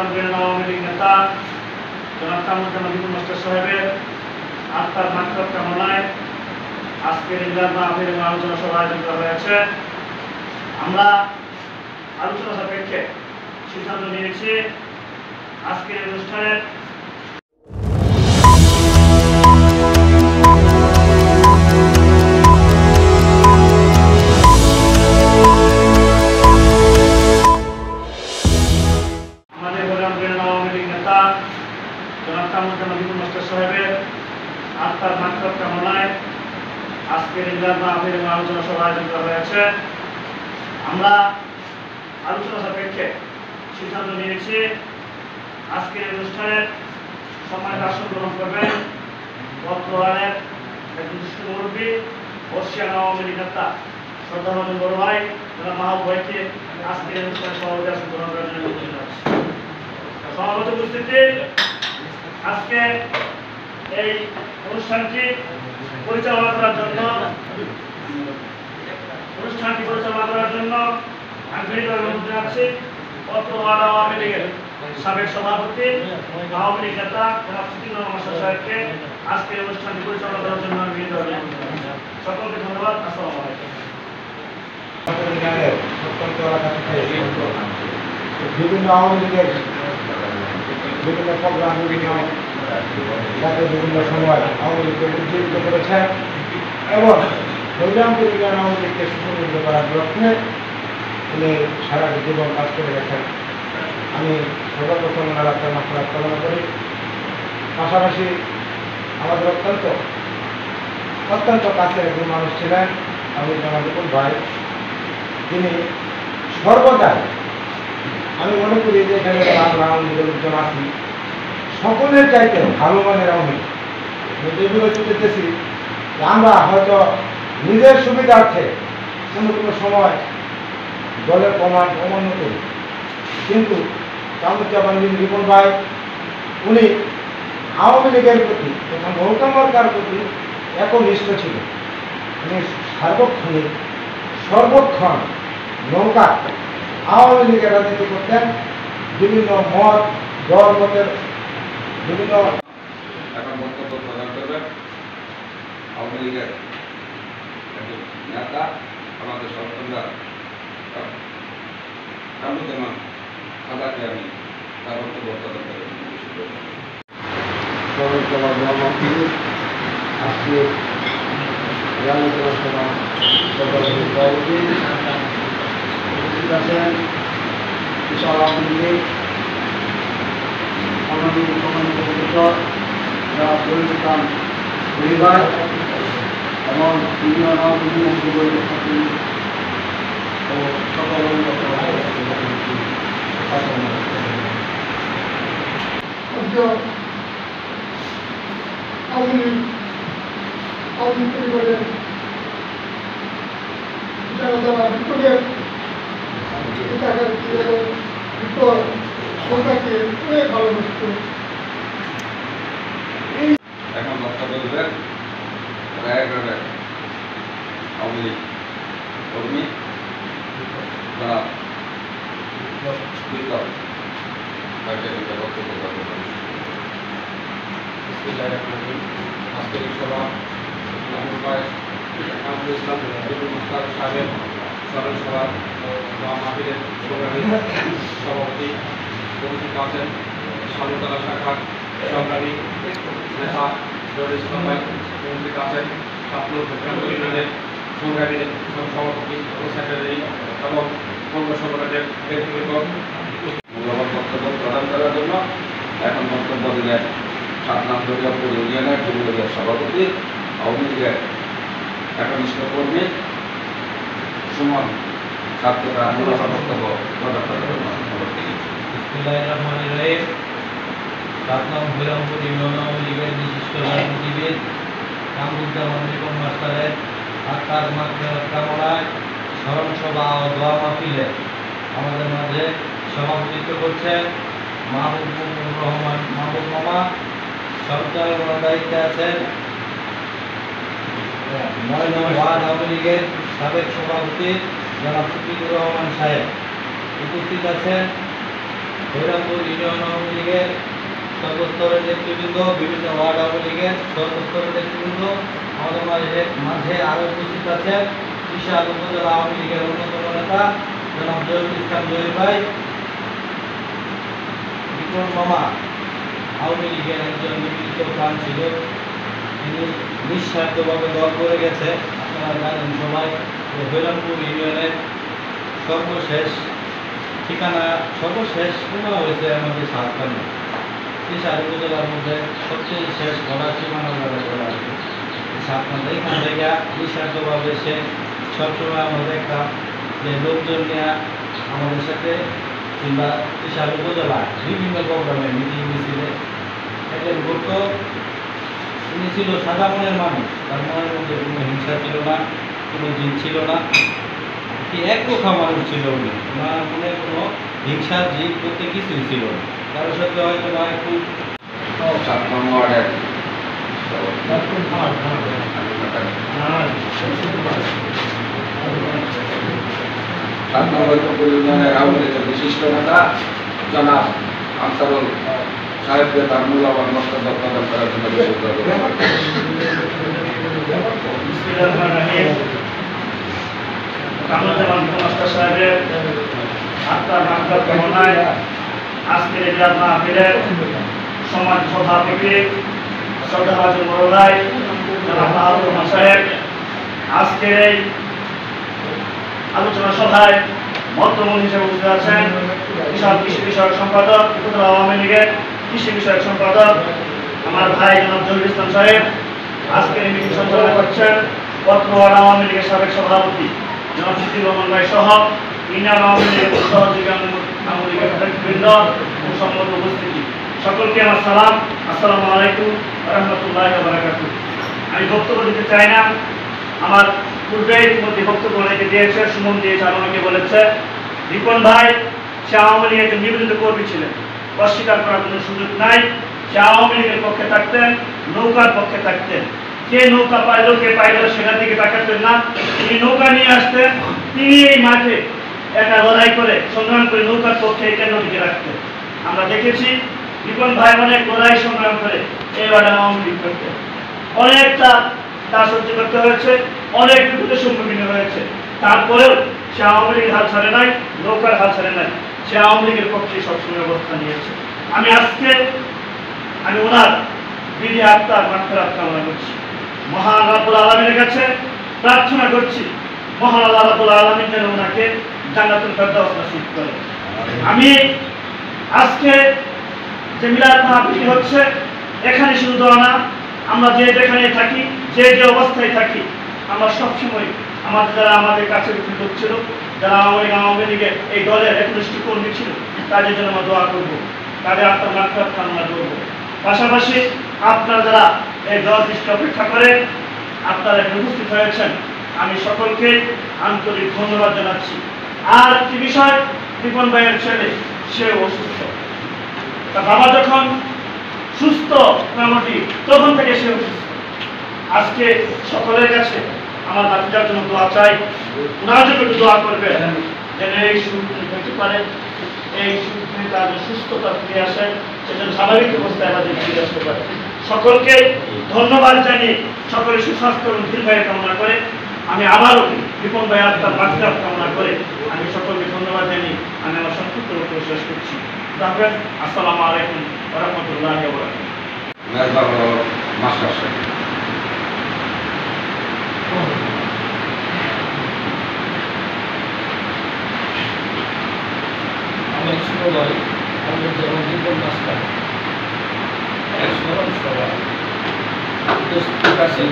আওয়ামী লীগ নেতা জনাব কামরুজ্জামান বিপুল মাস্টার সাহেবের আত্মার মাগফিরাত কামনায় আজকের ইজলাস মাহফিল এবং আলোচনা সভা আয়োজন করা হয়েছে। আমরা আলোচনা সাপেক্ষে সিদ্ধান্ত নিয়েছি আজকের অনুষ্ঠানের আওয়ামী লীগ নেতা জনাব কামরুজ্জামান বিপুল মাস্টার সাহেবের আত্মার মাগফিরাত কামনায় আজকের ইজলাস মাহফিল এবং আলোচনা সভা আয়োজন করা হয়েছে। আমরা আলোচনা সাপেক্ষে সিদ্ধান্ত নিয়েছি আজকের অনুষ্ঠানের সম্মানিত আসন গ্রহণ করবেন বর্তমানের একজন দুষ্ট মুরব্বী বর্ষিয়ান আওয়ামী লীগ নেতা শ্রদ্ধাভাজন বড় ভাই জনাব মাহবুব ভাইকে আজকের অনুষ্ঠানের সভাপতি আসন গ্রহণ করার জন্য অনুরোধ জানাচ্ছি। সভাপতি উপস্থিতি, আজকে এই অনুষ্ঠানটি পরিচালনা করার জন্য আন্তরিকভাবে অনুরোধ জানাচ্ছি বর্তমান আওয়ামী লীগের সাবেক সভাপতি আওয়ামী লীগ নেতা জনাব সিদ্দিকুর রহমান সাহেবকে আজকের অনুষ্ঠানটি পরিচালনা করার জন্য আমি সকলকে ধন্যবাদ। আসসালামু আলাইকুম। বিভিন্ন আওয়ামী লীগের বিভিন্ন প্রোগ্রাম বিভিন্ন সময় আওয়ামী লীগকে উজ্জীবিত করেছেন এবং হরিরামপুর ইউনিয়ন আওয়ামী লীগকে সুসংগঠিত করার লক্ষ্যে তিনি সারা জীবন কাজ করে গেছেন। আমি সর্বপ্রথম ওনার আত্মার মাগফিরাত কামনা করি। পাশাপাশি আমাদের অত্যন্ত কাছে একজন মানুষ ছিলেন কামরুজ্জামান বিপুল ভাই। তিনি সর্বদাই, আমি মনে করি যে এখানে আমরা আওয়ামী লীগের লোকজন আছি সকলের চাইতে ভালো মানের আওয়ামী লীগ। যেগুলো চলতেছি আমরা হয়তো নিজের সুবিধার্থে কোনো সময় দলের কমান্ড অমান্য করি, কিন্তু কামরুজ্জামান বিপুল ভাই উনি আওয়ামী লীগের প্রতি তথা নৌকা মার্কার প্রতি একনিষ্ঠ ছিল। উনি সর্বক্ষণ নৌকা আওয়ামী লীগের রাজনীতি করতেন। বিভিন্ন মত দল মতের বিভিন্ন এখন বক্তব্য প্রদান করবেন আওয়ামী লীগের একজন নেতা আমাদের সরকার কামরুজ্জামান খাদাকে আমি তার বক্তব্য প্রদান করবেন। আজকে আলোচনা সভা সভাপতি উপস্থিত আছেন বিশাল আওয়ামী লীগ মাননীয় মুখ্যমন্ত্রী জনাব জহিরুল ইসলাম ভাই এবং ইউনিয়ন আওয়ামী লীগ সভাপতি ও সকল আওয়ামী পরিবারের যারা বিপ্লবের বিপ্লব সরকারকে অনেক ভালোবাসত। এখন বক্তব্য দেবেন রায়গড়ের আওয়ামী লীগ কর্মী জনাব বিপ্লব ভাইকে বক্তব্য করবেন। আজকের এই সভা কামরুল ইসলাম বিপুল মাস্টার সাহেবের স্মরণ সভা মাহফিলের সভাপতি উপস্থিত আছেন সালুতলা শাখার সংগ্রামী নেতা জহিরুল ইসলাম ভাই উপস্থিত আছেন ছাত্র ইউনিয়নের সংগ্রামী সভাপতি ও সেক্রেটারি এবং পৌর সংগঠনের ব্যক্তিবর্গ মূল্যবান বক্তব্য প্রদান করার জন্য এখন বক্তব্য দিলেন 7 নং দরিয়াপুর ইউনিয়নের যুবলীগের সভাপতি আওয়ামী লীগের একনিষ্ঠ কর্মী সুমন ছাত্ররা মূল্যবান বক্তব্য প্রদান করার জন্য বিসমিল্লাহির 7 নং হরিরামপুর ইউনিয়ন আওয়ামী লীগের বিশিষ্ট রাজনীতিবিদ কামরুজ্জামান বিপুল মাস্টারের আত্মার মাগফিরাত কামনায় স্মরণ সভা ও দোয়া মাহফিলে আমাদের মাঝে সভাপতিত্ব করছেন মাহবুবুর রহমান মাহবুব মামা। সঞ্চালনার দায়িত্বে আছেন 9 নং ওয়ার্ড আওয়ামী লীগের সাবেক সভাপতি জনাব সিদ্দিকুর রহমান সাহেব। উপস্থিত আছেন হরিরামপুর ইউনিয়ন আওয়ামী লীগের সর্বস্তরের নেতৃবৃন্দ, বিভিন্ন ওয়ার্ড আওয়ামী লীগের সর্বস্তরের নেতৃবৃন্দ, আমাদের মাঝে আরও উপস্থিত আছেন বিশাল উপজেলা আওয়ামী লীগের অন্যতম নেতা জনাব জহিরুল ইসলাম জহির ভাই, বিক্রম মামা আওয়ামী লীগের একজন নিবেদিত প্রাণ ছিল। তিনি নিঃস্বার্থভাবে দল করে গেছে। আপনারা জানেন সবাই হরিরামপুর ইউনিয়নের সর্বশেষ ঠিকানা, সর্বশেষ সীমা হয়েছে আমাদের সাতকান্না। বিশাল উপজেলার মধ্যে সবচেয়ে শেষ বর্ডার সীমানা বলা আছে সাতকান্না। এখান থেকে নিঃস্বার্থভাবে সে সবসময় আমরা দেখতাম যে লোকজন নিয়ে আমাদের সাথে কিংবা বিশাল উপজেলায় বিভিন্ন প্রোগ্রামে মিটিং মিছিলে একজন গুরুত্ব। তিনি ছিল সাদা মনের মানুষ, তার মনের মধ্যে কোনো হিংসা ছিল না, কোনো জিন ছিল না, কি একরোখা মানুষ ছিল উনি। ওনার মনে কোনো হিংসা জিদ করতে কিছুই ছিল না। কারোর সাথে হয়তো বা একটু 7 নং ওয়ার্ডের সাত নং হরিরামপুর ইউনিয়নের আওয়ামী লীগের বিশিষ্ট নেতা জনাব আনসারুল সাহেবকে তার মূল্যবান বক্তব্য প্রদান করার জন্য বিশেষ ধন্যবাদ। কামরুজ্জামান মাস্টার সাহেবের আত্মার মাত্রার কামনায় আজকের এই মাহফিলের সমাজ সভাপতি শ্রদ্ধাভাজন মরোলাই জনাব বাহাদুর রহমান সাহেব আজকের এই আলোচনা সভায় মধ্যমণি হিসেবে উপস্থিত আছেন বিশাল কৃষি বিষয়ক সম্পাদক উপজেলা আওয়ামী লীগের কৃষি বিষয়ক সম্পাদক আমার ভাই জনাব জহিরুল ইসলাম সাহেব। আজকের এই মিটিং সঞ্চালনা করছেন বর্তমান আওয়ামী লীগের সাবেক সভাপতি জনাব সিদ্দিক রহমান ভাই সহ ইউনিয়ন আওয়ামী লীগের সহযোগী আওয়ামী লীগের নেতৃবৃন্দ ও সম্মানিত উপস্থিতি সকলকে আমার সালাম, আসসালামু আলাইকুম ওয়া রাহমাতুল্লাহি ওয়া বারাকাতুহু। আমি বক্তব্য দিতে চাই না, আমার পূর্বে ইতিমধ্যে বক্তব্য অনেকে দিয়েছে, সুমন দিয়েছে, আর অনেকে বলেছে। রিপন ভাই সে আওয়ামী লীগের একজন নিবেদিত কর্মী ছিলেন, অস্বীকার করার কোনো সুযোগ নাই। সে আওয়ামী লীগের পক্ষে থাকতেন, নৌকার পক্ষে থাকতেন। কে নৌকা পাইল কে পাইল সেটার দিকে তাকাতেন না, তিনি নৌকা নিয়ে আসতেন। তিনি এই মাঠে একটা লড়াই করে সংগ্রাম করে নৌকার পক্ষে কেন্দ্র দিকে রাখতেন। আমরা দেখেছি রিপন ভাই অনেক লড়াই সংগ্রাম করে এবার আওয়ামী লীগ করতেন। অনেকটা তা সহ্য করতে হয়েছে, অনেক বিপদের সম্মুখীন হয়েছে। তারপরেও সে আওয়ামী লীগের হাল ছাড়ে নাই, নৌকার হাল ছাড়ে নাই, সে আওয়ামী লীগের পক্ষে সবসময় অবস্থান নিয়েছে। আমি ওনার বিধি আত্মার মাগফিরাত কামনা করছি, মহান রাব্বুল আলামিনের কাছে প্রার্থনা করছি মহান আল্লাহ রাব্বুল আলামিন যেন ওনাকে জান্নাতুল ফেরদাউস নসিব করে। আমি আজকে যে মিলাদ মাহফিল হচ্ছে এখানে শুধু দোয়া না, আমরা যে যেখানে থাকি, যে যে অবস্থায় থাকি, আমরা সবসময় যারা আমাদের কাছে লোক ছিল, যারা আওয়ামী লীগের এই দলের একনিষ্ঠ কর্মী ছিল, তাদের জন্য আমরা দোয়া করব, তাদের আত্মার মাগফিরাত কামনা করব। পাশাপাশি আপনারা যারা এই দল দৃষ্টি অপেক্ষা করে আপনারা এখানে উপস্থিত হয়েছেন, আমি সকলকে আন্তরিক ধন্যবাদ জানাচ্ছি। আর একটি বিষয়, রিপন ভাইয়ের ছেলে সে অসুস্থ, তার বাবা যখন সুস্থ মোটামুটি তখন থেকে সে অসুস্থ। আজকে সকলের কাছে আমার বাচ্চার জন্য দোয়া চাই, ওনার জন্য একটু দোয়া করবেন যেন এই সুখ পেতে পারে, এই সুখ তার সুস্থতা ফিরে আসে, সেজন্য স্বাভাবিক অবস্থায় আমাদের ফিরে আসতে পারে। সকলকে ধন্যবাদ জানিয়ে সকলের সুস্বাস্থ্য এবং দীর্ঘায়ু কামনা করে আমি আবারও রিপন ভাই আত্মার মাগফিরাত কামনা করে আমি সকলকে ধন্যবাদ জানিয়ে আমি আমার সংক্ষিপ্ত বক্তব্য শেষ করছি। আসসালামু আলাইকুম ওয়া রাহমাতুল্লাহি ওয়া বারাকাতুহু। মাস্টার সাহেব আমার ছোট ভাই আমাদের যেমন রিপন মাস্টার এক স্মরণ সভা উপস্থিত আছেন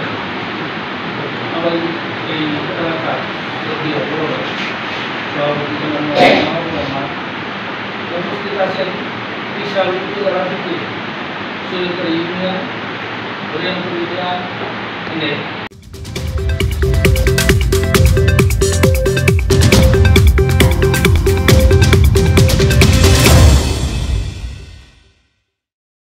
আমার এই এলাকার যদিও বড় সভাপতি রহমান, উপস্থিত আছেন বিশাল উপজেলা থেকে চরিত্র ইউনিয়ন হরিরামপুর ইউনিয়ন